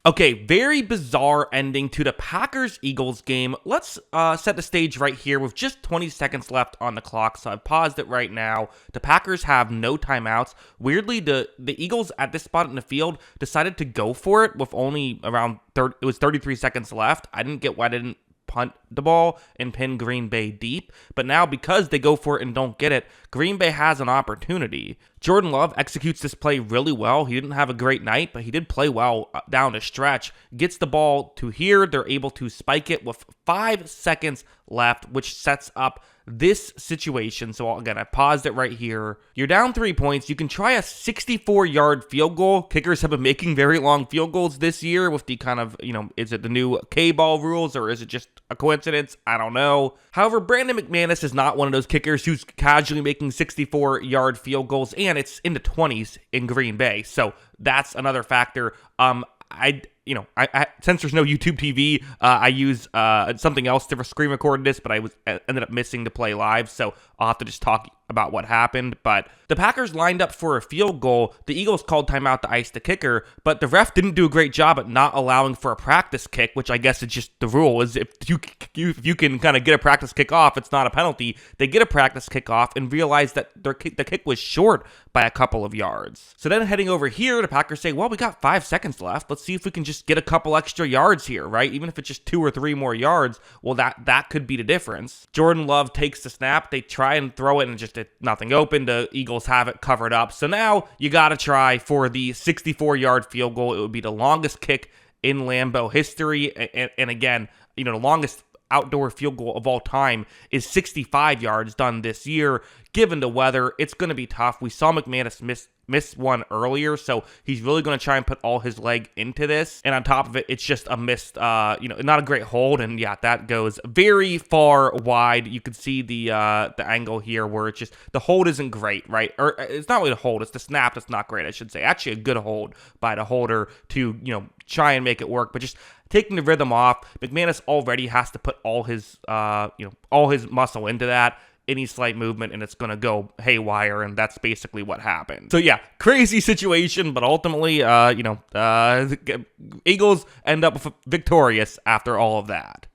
Okay, very bizarre ending to the Packers-Eagles game. Let's set the stage right here with just 20 seconds left on the clock, so I've paused it right now. The Packers have no timeouts. Weirdly, the Eagles at this spot in the field decided to go for it with only around 33 seconds left. I didn't get why they didn't punt the ball and pin Green Bay deep, but now because they go for it and don't get it, Green Bay has an opportunity. Jordan Love executes this play really well. He didn't have a great night, but he did play well down the stretch. Gets the ball to here. They're able to spike it with 5 seconds left, which sets up this situation. So again, I paused it right here. You're down 3 points. You can try a 64-yard field goal. Kickers have been making very long field goals this year with the kind of, is it the new K-ball rules or is it just a coincidence? I don't know. However, Brandon McManus is not one of those kickers who's casually making 64-yard field goals, and it's in the 20s in Green Bay. So that's another factor. Since there's no YouTube TV, I use something else to screen record this, but I ended up missing to play live, so I'll have to just talk about what happened. But the Packers lined up for a field goal. The Eagles called timeout to ice the kicker, but the ref didn't do a great job at not allowing for a practice kick, which I guess is just the rule. Is if you can kind of get a practice kick off, it's not a penalty. They get a practice kick off and realize that the kick was short by a couple of yards. So then heading over here, the Packers say, well, we got 5 seconds left. Let's see if we can just get a couple extra yards here, right? Even if it's just 2 or 3 more yards, well, that could be the difference. Jordan Love takes the snap. They try and throw it and just nothing open. The Eagles have it covered up. So now you got to try for the 64-yard field goal. It would be the longest kick in Lambeau history. And again, the longest outdoor field goal of all time is 65 yards done this year. Given the weather, it's going to be tough. We saw McManus miss one earlier, so he's really going to try and put all his leg into this. And on top of it, it's just a missed, not a great hold. And yeah, that goes very far wide. You can see the angle here where it's just, the hold isn't great, right? Or it's not really a hold, it's the snap that's not great, I should say. Actually, a good hold by the holder to, try and make it work, but just taking the rhythm off. McManus already has to put all his muscle into that. Any slight movement and it's going to go haywire, and that's basically what happened. So yeah, crazy situation, but ultimately, Eagles end up victorious after all of that.